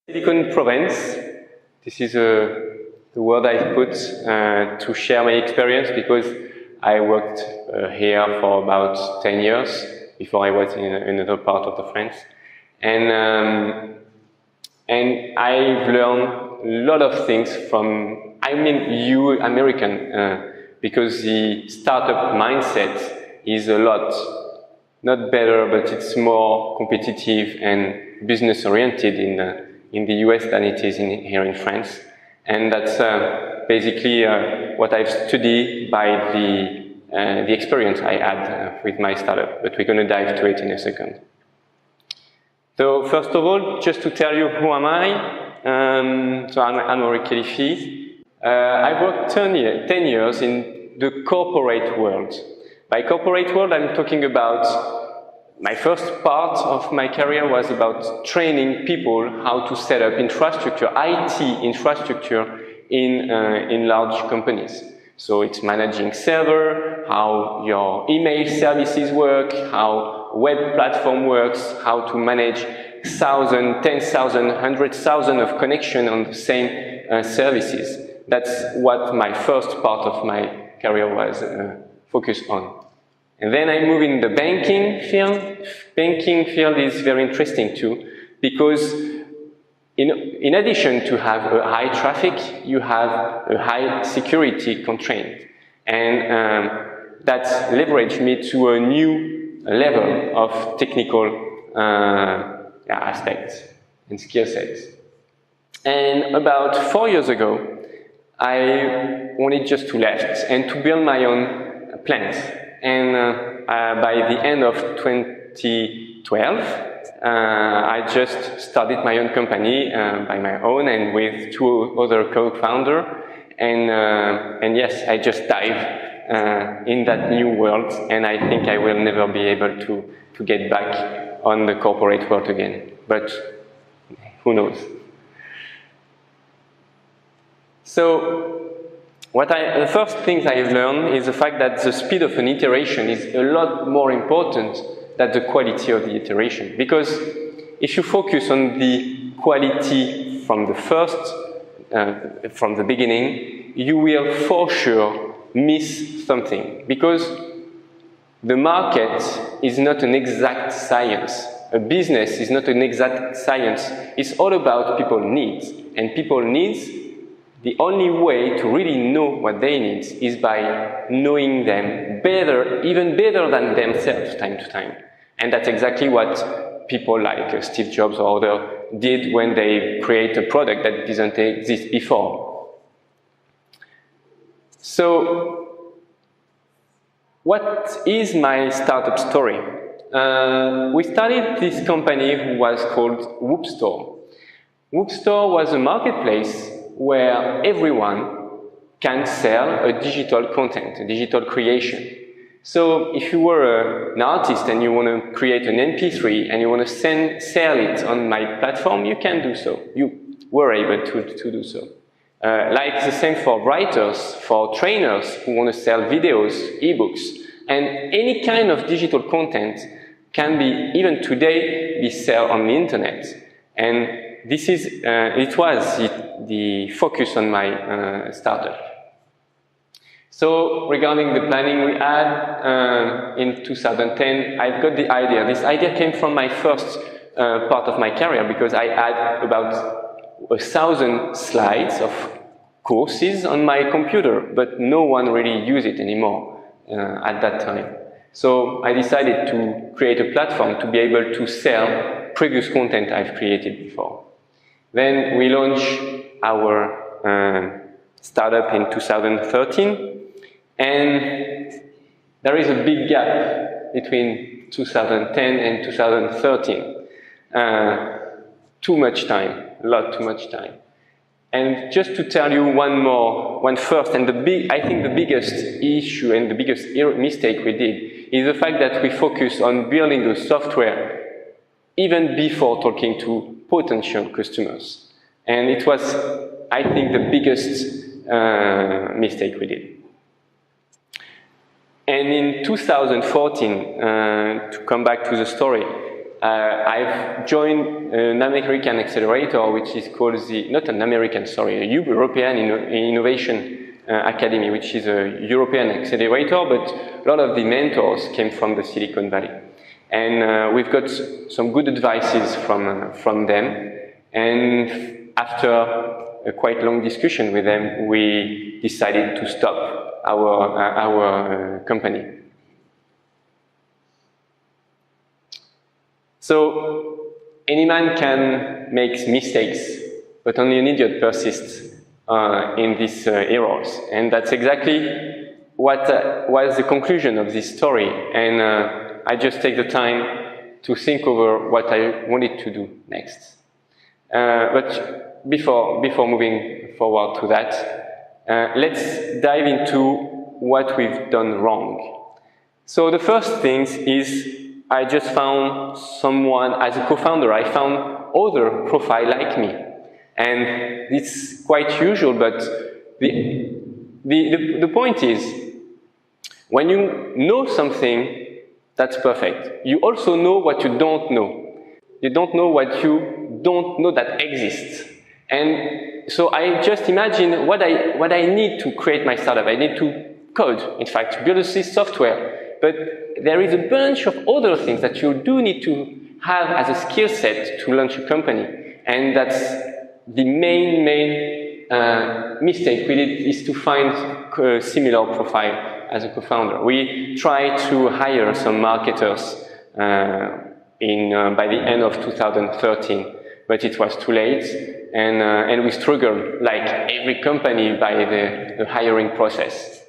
Silicon Provence. This is the word I put to share my experience because I worked here for about 10 years before I was in another part of the France. And I've learned a lot of things from, you American, because the startup mindset is a lot, not better, but it's more competitive and business oriented in the US than it is here in France. And that's basically what I've studied by the experience I had with my startup, but we're going to dive to it in a second. So first of all, just to tell you who am I, so I'm Amaury KHELIFI. I've worked 10 years in the corporate world. By corporate world, I'm talking about my first part of my career was about training people how to set up infrastructure, IT infrastructure in large companies. So it's managing server, how your email services work, how web platform works, how to manage 1,000, 10,000, 100,000 of connection on the same services. That's what my first part of my career was focused on. And then I move in the banking field. Banking field is very interesting too, because in addition to have a high traffic, you have a high security constraint. And that's leveraged me to a new level of technical aspects and skill sets. And about 4 years ago, I wanted just to left and to build my own plans. And by the end of 2012, I just started my own company by my own and with 2 other co-founders. And yes, I just dive in that new world, and I think I will never be able to get back on the corporate world again. But who knows? So, the first thing I've learned is the fact that the speed of an iteration is a lot more important than the quality of the iteration. Because if you focus on the quality from the beginning, you will for sure miss something. Because the market is not an exact science. A business is not an exact science. It's all about people's needs. And people's needs, the only way to really know what they need is by knowing them better, even better than themselves time to time. And that's exactly what people like Steve Jobs or others did when they create a product that didn't exist before. So, what is my startup story? We started this company who was called Whoopstore. Whoopstore was a marketplace where everyone can sell a digital content, a digital creation. So if you were an artist and you want to create an MP3 and you want to sell it on my platform, you can do so. You were able to do so. Like the same for writers, for trainers who want to sell videos, ebooks, and any kind of digital content can be, even today, be sold on the internet. And this is, it was the focus on my startup. So regarding the planning we had in 2010, I got the idea. This idea came from my first part of my career because I had about 1,000 slides of courses on my computer, but no one really used it anymore at that time. So I decided to create a platform to be able to sell previous content I've created before. Then we launched our startup in 2013, and there is a big gap between 2010 and 2013. Too much time, a lot too much time. And just to tell you one first, and I think the biggest issue and the biggest mistake we did is the fact that we focused on building the software even before talking to potential customers. And it was, I think, the biggest mistake we did. And in 2014, to come back to the story, I've joined an American accelerator, which is called not an American, sorry, a European Innovation Academy, which is a European accelerator, but a lot of the mentors came from the Silicon Valley. And we've got some good advices from them. And after a quite long discussion with them, we decided to stop our company. So any man can make mistakes, but only an idiot persists in these errors. And that's exactly what was the conclusion of this story. And I just take the time to think over what I wanted to do next. But before moving forward to that, let's dive into what we've done wrong. So the first thing is I just found someone, as a co-founder, I found other profile like me. And it's quite usual, but the point is, when you know something, that's perfect. You also know what you don't know. You don't know what you don't know that exists. And so I just imagine what I need to create my startup. I need to code, in fact, to build this software. But there is a bunch of other things that you do need to have as a skill set to launch a company. And that's the main mistake we did, is to find a similar profile as a co-founder. We tried to hire some marketers by the end of 2013, but it was too late, and we struggled, like every company, by the hiring process.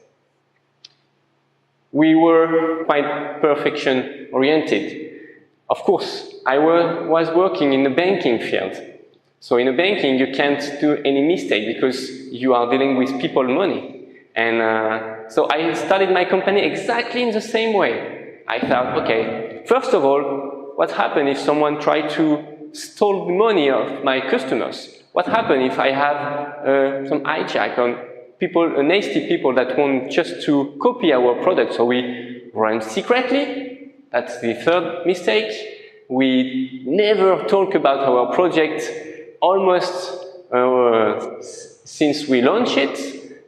We were quite perfection-oriented. Of course, I was working in the banking field. So in the banking, you can't do any mistake because you are dealing with people money. And so I started my company exactly in the same way. I thought, okay, first of all, what happens if someone tried to steal the money of my customers? What happens if I have some hijack on people, nasty people that want just to copy our product? So we run secretly. That's the third mistake. We never talk about our project almost since we launched it,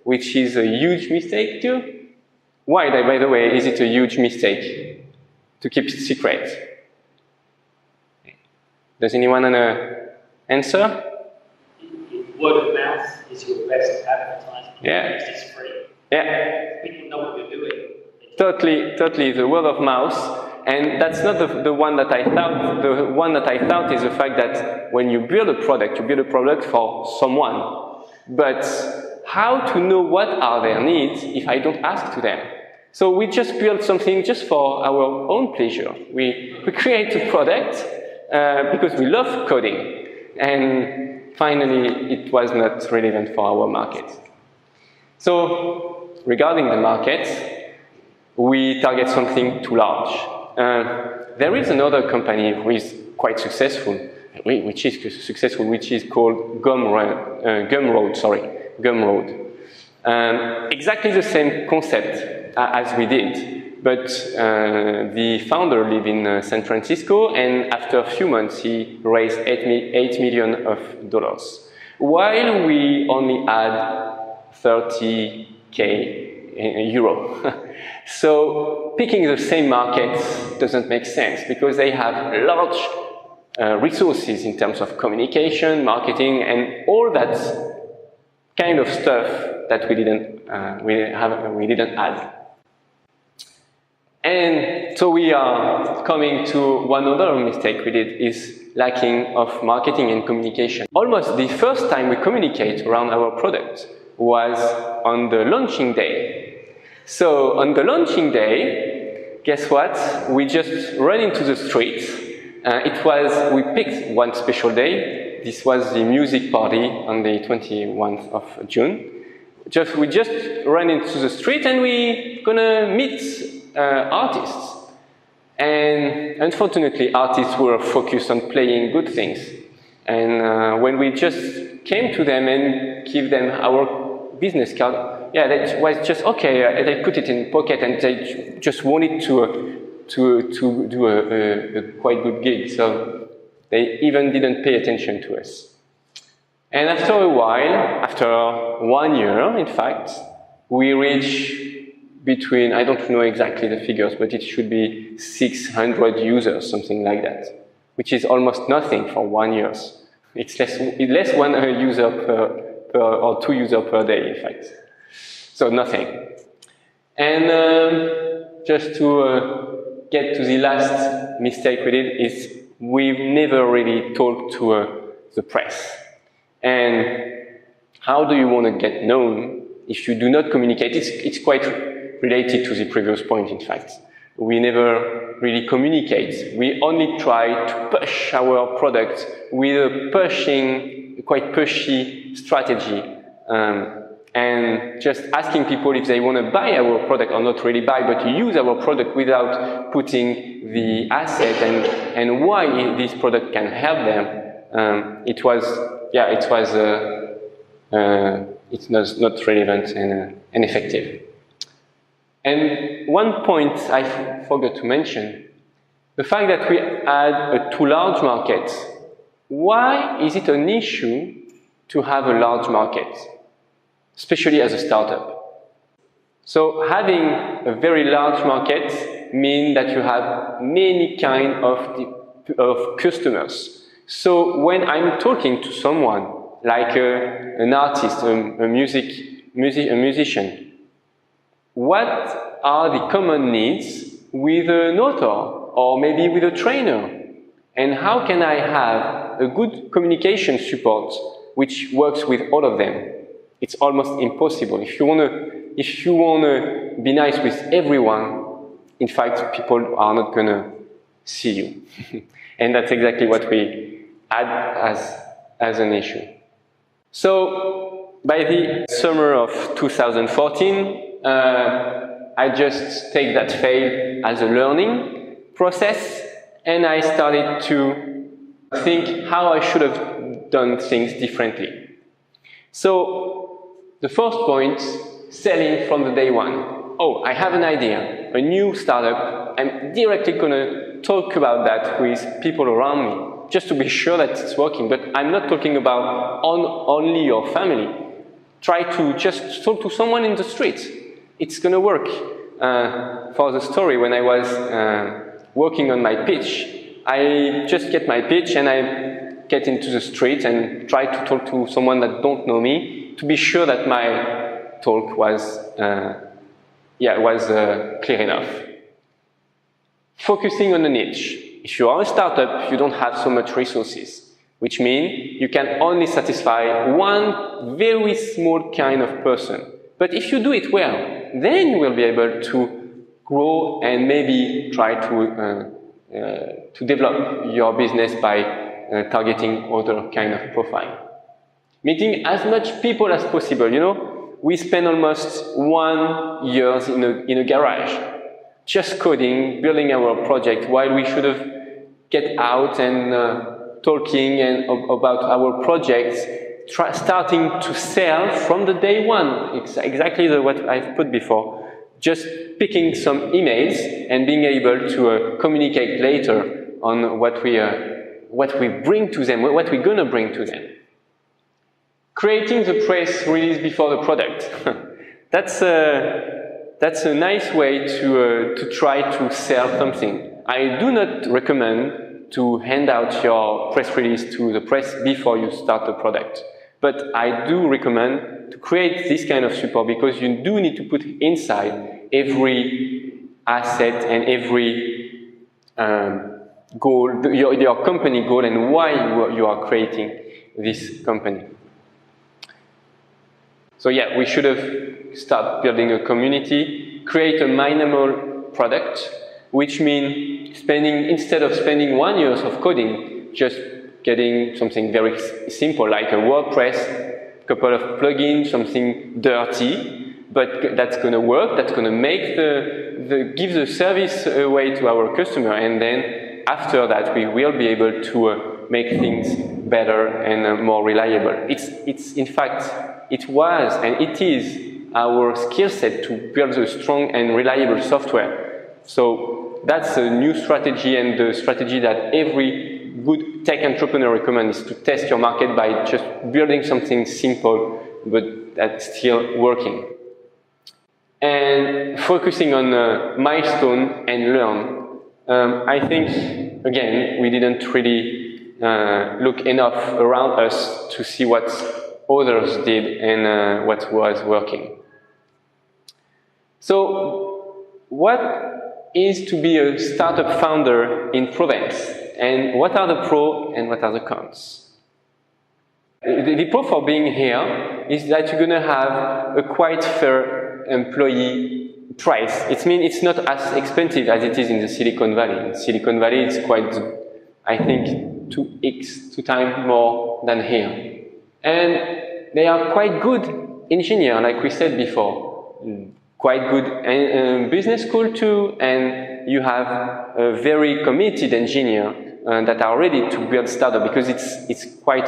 which is a huge mistake too. Why, by the way, is it a huge mistake to keep it secret? Does anyone want to answer? Word of mouth is your best advertising. Yeah. It's free. Yeah. People know what you're doing. Totally, the word of mouth. And that's not the one that I thought. The one that I thought is the fact that when you build a product, you build a product for someone. But how to know what are their needs if I don't ask to them? So we just built something just for our own pleasure. We create a product because we love coding. And finally, it was not relevant for our market. So regarding the market, we target something too large. There is another company who is quite successful, which is called Gumroad. Exactly the same concept as we did, but the founder lived in San Francisco, and after a few months he raised $8 million, while we only had 30K euro. So picking the same market doesn't make sense because they have large resources in terms of communication, marketing, and all that kind of stuff that we didn't add. And so we are coming to one other mistake we did, is lacking of marketing and communication. Almost the first time we communicate around our product was on the launching day. So on the launching day, guess what? We just ran into the street. We picked one special day. This was the music party on the 21st of June. We just ran into the street and we gonna meet artists. And unfortunately, artists were focused on playing good things. And when we just came to them and give them our business card, yeah, that was just okay. They put it in pocket and they just wanted to do a quite good gig. So they even didn't pay attention to us. And after a while, after 1 year, in fact, we reached between, I don't know exactly the figures, but it should be 600 users, something like that, which is almost nothing for 1 year. It's less one user per or 2 users per day, in fact. So nothing. And just to get to the last mistake we did is we've never really talked to the press. And how do you want to get known if you do not communicate? It's quite related to the previous point, in fact. We never really communicate. We only try to push our product with a quite pushy strategy. And just asking people if they want to buy our product, or not really buy, but use our product without putting the asset and why this product can help them. It was not relevant and effective. And one point I forgot to mention, the fact that we had a too large market. Why is it an issue to have a large market, especially as a startup? So having a very large market means that you have many kinds of customers. So when I'm talking to someone, like an artist, a musician, what are the common needs with an author or maybe with a trainer? And how can I have a good communication support which works with all of them? It's almost impossible. If you want to be nice with everyone, in fact, people are not going to see you. And that's exactly what we had as an issue. So by the summer of 2014, I just take that fail as a learning process, and I started to think how I should have done things differently. So the first point, selling from the day one. Oh, I have an idea, a new startup. I'm directly going to talk about that with people around me, just to be sure that it's working. But I'm not talking about only your family. Try to just talk to someone in the street. It's going to work. For the story, when I was working on my pitch, I just get my pitch and I get into the street and try to talk to someone that don't know me to be sure that my talk was clear enough. Focusing on a niche. If you are a startup, you don't have so much resources, which means you can only satisfy one very small kind of person. But if you do it well, then you will be able to grow and maybe try to develop your business by targeting other kind of profile. Meeting as much people as possible. You know, we spend almost 1 year in a garage, just coding, building our project, while we should have get out and talking about our projects, starting to sell from the day one. It's exactly what I've put before. Just picking some emails and being able to communicate later on what we bring to them, what we're gonna bring to them. Creating the press release before the product. That's a nice way to try to sell something. I do not recommend to hand out your press release to the press before you start the product. But I do recommend to create this kind of support, because you do need to put inside every asset and every goal, your company goal, and why you are creating this company. So yeah, we should have started building a community, create a minimal product, which means instead of spending 1 year of coding, just getting something very simple like a WordPress, a couple of plugins, something dirty, but that's going to work, that's going to make give the service away to our customer, and then after that we will be able to make things better and more reliable. It's in fact, it was and it is our skill set to build a strong and reliable software. So that's a new strategy, and the strategy that every good tech entrepreneur recommends is to test your market by just building something simple, but that's still working. And focusing on milestone and learn. I think, again, we didn't really look enough around us to see what others did and what was working. So, what is to be a startup founder in Provence? And what are the pros and what are the cons? The pro for being here is that you're going to have a quite fair employee price. It means it's not as expensive as it is in the Silicon Valley. In Silicon Valley, it's quite, I think, 2 times more than here. And they are quite good engineers, like we said before. Quite good business school too, and you have a very committed engineer that are ready to build startup, because it's quite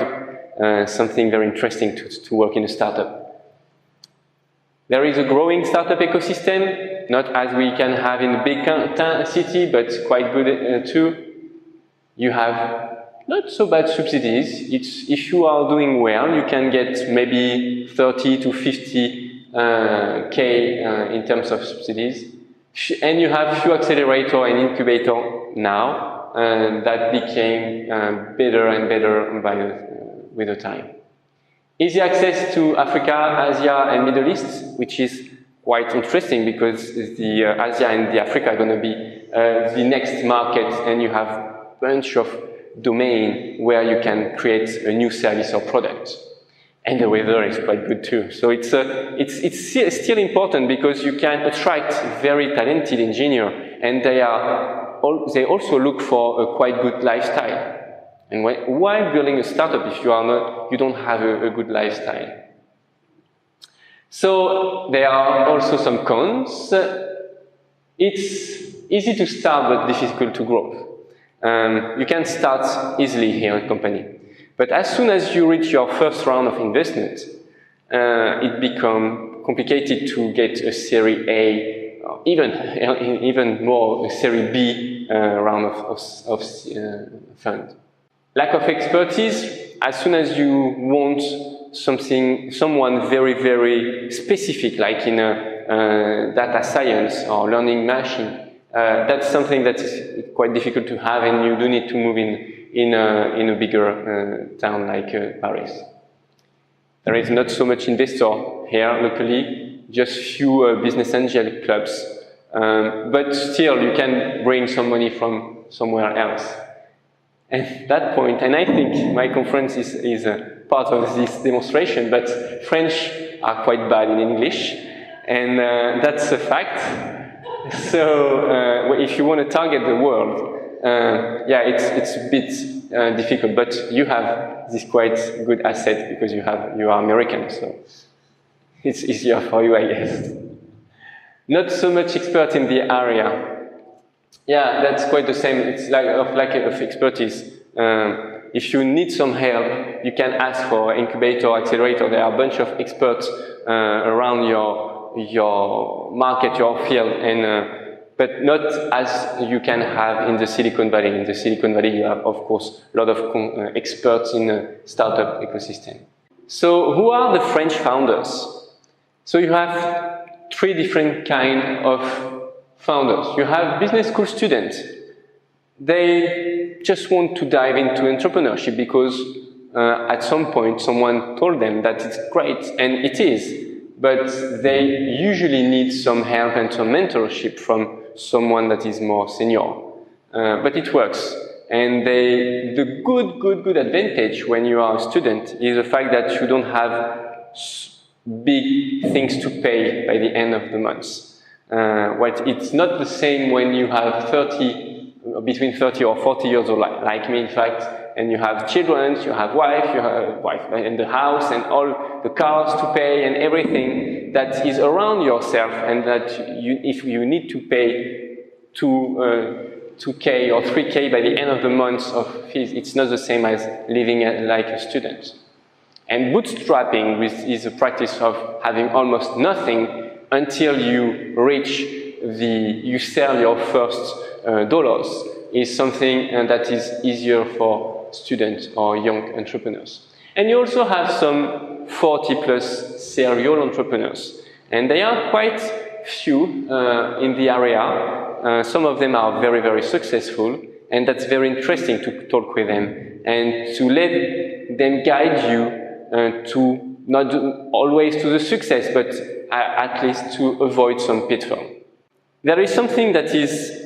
something very interesting to work in a startup. There is a growing startup ecosystem, not as we can have in a big city, but quite good too. You have not so bad subsidies. If you are doing well, you can get maybe 30 to 50 K in terms of subsidies. And you have few accelerator and incubator now, that became better and better with the time. Easy access to Africa, Asia, and Middle East, which is quite interesting because the Asia and the Africa are going to be the next market, and you have a bunch of domain where you can create a new service or product. And the weather is quite good too. So it's still important because you can attract very talented engineers, and they also look for a quite good lifestyle. And why building a startup if you don't have a good lifestyle? So there are also some cons. It's easy to start but difficult to grow. You can start easily here in a company. But as soon as you reach your first round of investment, it becomes complicated to get a Series A, or even more a Series B round of fund. Lack of expertise. As soon as you want someone very, very specific, like in data science or learning machine, that's something that is quite difficult to have, and you do need to move in a bigger town like Paris. There is not so much investor here locally, just few business angel clubs, but still you can bring some money from somewhere else. At that point, and I think my conference is part of this demonstration, but French are quite bad in English, and that's a fact. So if you want to target the world, yeah, it's a bit difficult, but you have this quite good asset because you are American, so it's easier for you, I guess. Not so much expert in the area. Yeah, that's quite the same. It's like of expertise. If you need some help, you can ask for incubator, accelerator. There are a bunch of experts around your market, your field, and but not as you can have in the Silicon Valley. In the Silicon Valley, you have, of course, a lot of experts in the startup ecosystem. So, who are the French founders? So, you have 3 different kinds of founders. You have business school students. They just want to dive into entrepreneurship because at some point someone told them that it's great, and it is, but they usually need some help and some mentorship from someone that is more senior. But it works. And the good advantage when you are a student is the fact that you don't have big things to pay by the end of the month. It's not the same when you have between 30 or 40 years old, like me in fact, and you have children, you have wife, and the house, and all the cars to pay, and everything that is around yourself, and that if you need to pay 2K or 3K by the end of the month of fees, it's not the same as living like a student. And bootstrapping is a practice of having almost nothing until you reach you sell your first dollars is something that is easier for students or young entrepreneurs. And you also have some 40+ serial entrepreneurs, and they are quite few in the area. Some of them are very, very successful, and that's very interesting to talk with them and to let them guide you to not always to the success, but at least to avoid some pitfall. There is something that is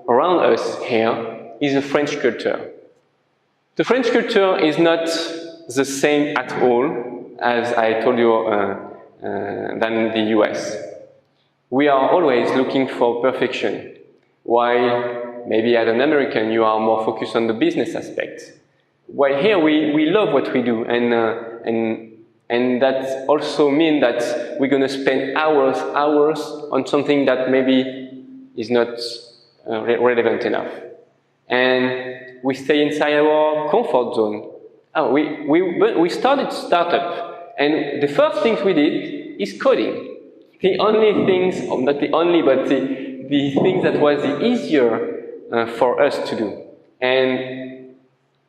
around us here, is the French culture. The French culture is not the same at all as I told you than the US. We are always looking for perfection, while maybe as an American you are more focused on the business aspect. While here we love what we do, and that also means that we're going to spend hours on something that maybe is not relevant enough. And we stay inside our comfort zone. We started startup, and the first things we did is coding. The only things, not the only, but the things that was the easier for us to do. And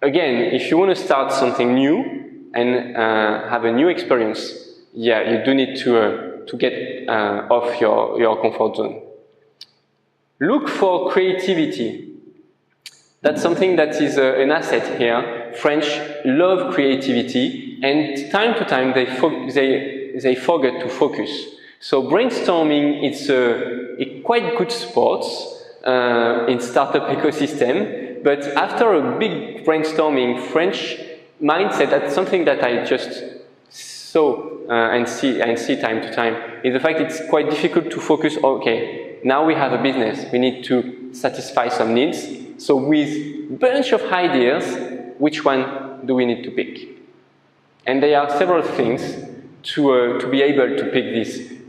again, if you want to start something new and have a new experience, yeah, you do need to get off your comfort zone. Look for creativity. That's something that is an asset here. French love creativity, and time to time they forget to focus. So brainstorming, it's a quite good sport in startup ecosystem, but after a big brainstorming, French mindset, that's something that I just saw and see time to time, is the fact it's quite difficult to focus. Okay, now we have a business, we need to satisfy some needs. So with a bunch of ideas, which one do we need to pick? And there are several things to be able to pick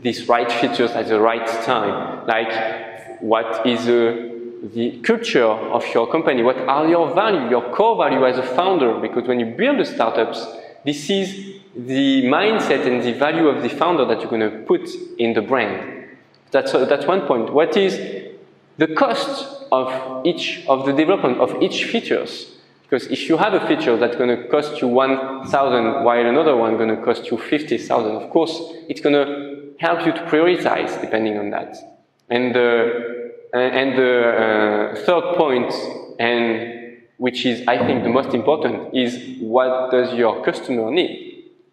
these right features at the right time. Like, what is the culture of your company? What are your values, your core value as a founder? Because when you build the startups, this is the mindset and the value of the founder that you're going to put in the brand. That's one point. What is the cost of the development of each features? Because if you have a feature that's going to cost you 1,000 while another one going to cost you 50,000, of course, it's going to help you to prioritize depending on that. And the third point, and which is, I think, the most important, is what does your customer need?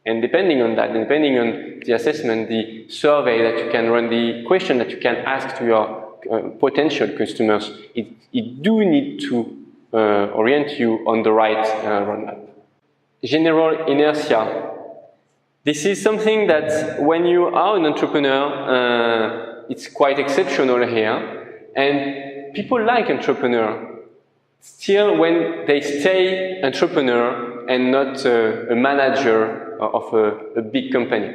And depending on that, depending on the assessment, the survey that you can run, the question that you can ask to your potential customers, it do need to orient you on the right roadmap. General inertia. This is something that when you are an entrepreneur, it's quite exceptional here, and people like entrepreneur. Still, when they stay entrepreneur and not a manager of a big company.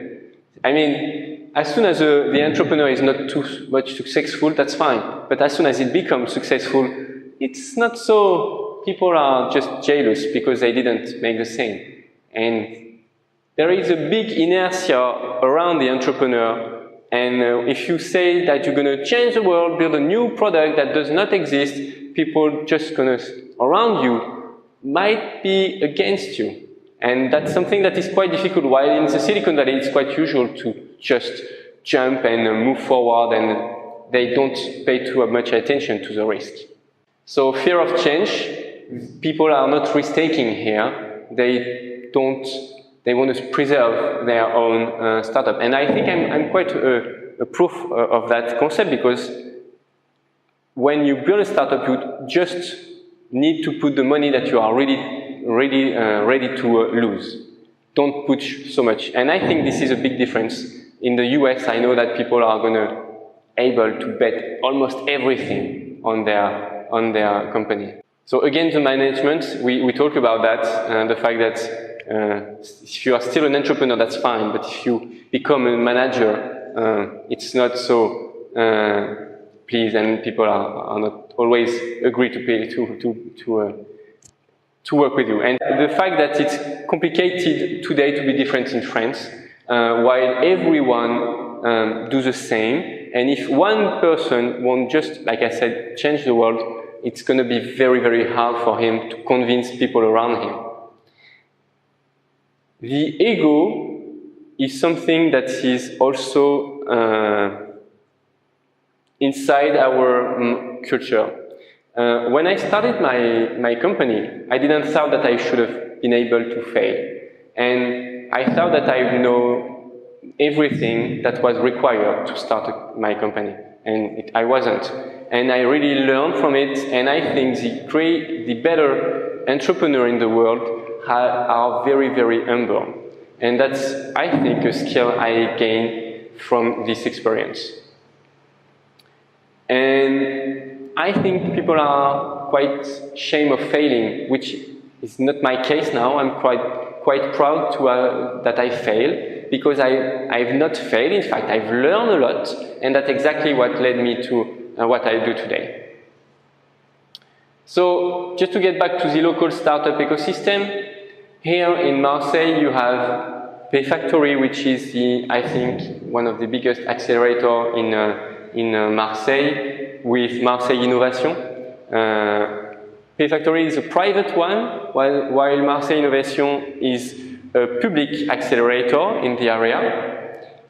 I mean, as soon as the entrepreneur is not too much successful, that's fine. But as soon as it becomes successful, it's not so. People are just jealous because they didn't make the same. And there is a big inertia around the entrepreneur. And if you say that you're going to change the world, build a new product that does not exist, people just around you might be against you. And that's something that is quite difficult. While in the Silicon Valley, it's quite usual to just jump and move forward, and they don't pay too much attention to the risk. So fear of change, people are not risk-taking here. They want to preserve their own startup. And I think I'm quite a proof of that concept, because when you build a startup, you just need to put the money that you are ready to lose. Don't push so much. And I think this is a big difference. In the US, I know that people are going to able to bet almost everything on their company. So again, the management, we talk about that, the fact that if you are still an entrepreneur, that's fine, but if you become a manager, it's not so pleased, and people are not always agree to pay to work with you. And the fact that it's complicated today to be different in France, while everyone do the same, And if one person won't just, like I said, change the world, it's going to be very, very hard for him to convince people around him. The ego is something that is also inside our culture. When I started my company, I didn't thought that I should have been able to fail. And I thought that I know everything that was required to start my company. And I wasn't. And I really learned from it, and I think the better entrepreneurs in the world are very, very humble. And that's, I think, a skill I gained from this experience. And I think people are quite ashamed of failing, which is not my case now. I'm quite proud that I failed, because I've not failed. In fact, I've learned a lot, and that's exactly what led me to what I do today. So, just to get back to the local startup ecosystem, here in Marseille you have PayFactory, which is I think, one of the biggest accelerators in Marseille, with Marseille Innovation. PayFactory is a private one, while Marseille Innovation is a public accelerator in the area.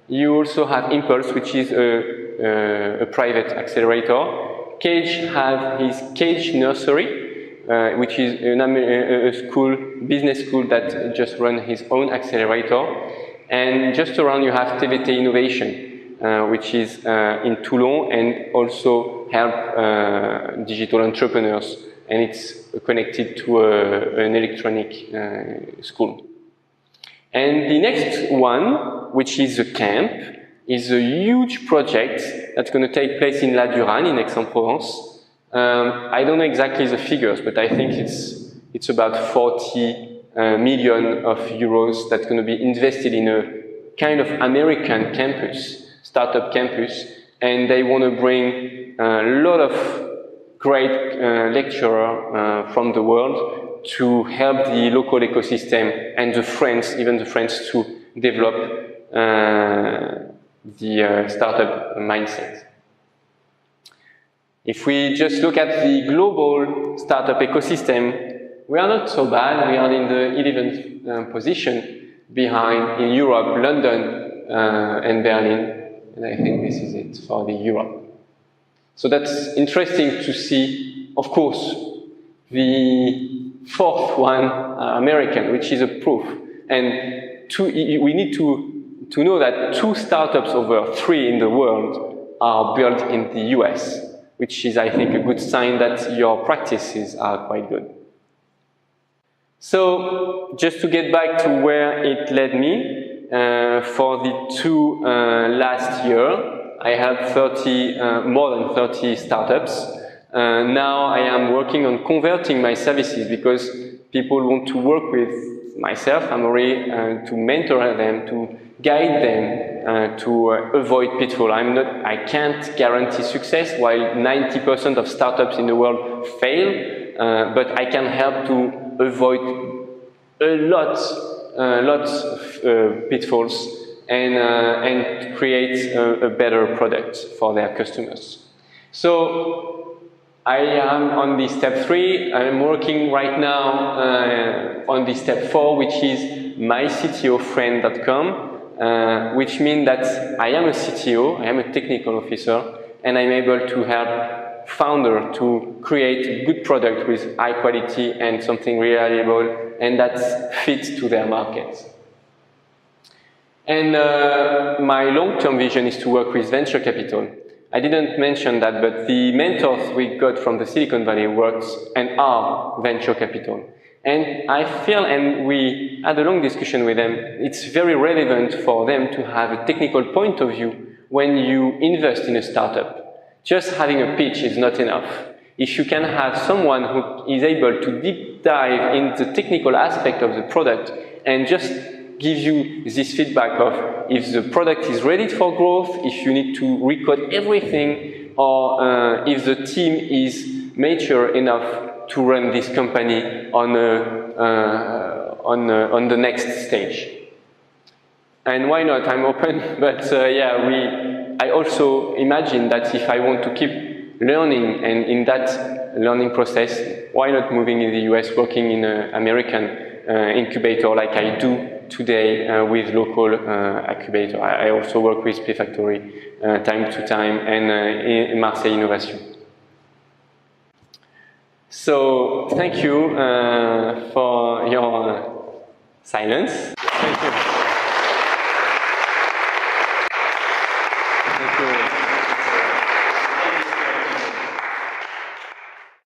You also have Impulse, which is a private accelerator. Cage has his Cage Nursery, which is a business school that just runs his own accelerator. And just around you have TVT Innovation, which is in Toulon, and also help digital entrepreneurs. And it's connected to an electronic school. And the next one, which is a camp, is a huge project that's going to take place in La Durane, in Aix-en-Provence. I don't know exactly the figures, but I think it's about 40 million of euros that's going to be invested in a kind of American campus, startup campus, and they want to bring a lot of great lecturers from the world to help the local ecosystem and even the French, to develop the startup mindset. If we just look at the global startup ecosystem, we are not so bad. We are in the 11th position behind, in Europe, London and Berlin. And I think this is it for the Europe. So that's interesting to see. Of course, the fourth one, American, which is a proof. And we need to know that 2 startups over 3 in the world are built in the US, which is, I think, a good sign that your practices are quite good. So, just to get back to where it led me, for the 2 last year, I have more than 30 startups. Now I am working on converting my services, because people want to work with myself, Amaury, to mentor them, to guide them, to avoid pitfall. I can't guarantee success, while 90% of startups in the world fail, but I can help to avoid lots of pitfalls and create a better product for their customers. So I am on the step 3. I'm working right now on the step 4, which is myctofriend.com, which means that I am a CTO, I am a technical officer, and I'm able to help founders to create a good product with high quality and something reliable, and that fits to their markets. And my long-term vision is to work with venture capital. I didn't mention that, but the mentors we got from the Silicon Valley works and are venture capital. And I feel, and we had a long discussion with them, it's very relevant for them to have a technical point of view when you invest in a startup. Just having a pitch is not enough. If you can have someone who is able to deep dive in the technical aspect of the product and just give you this feedback of if the product is ready for growth, if you need to recode everything, or if the team is mature enough to run this company on the next stage. And why not? I'm open, but yeah, I also imagine that if I want to keep learning, and in that learning process, why not moving in the US, working in an American incubator like I do today with local incubator. I also work with P Factory time to time, and in Marseille Innovation. So thank you for your silence. Thank you.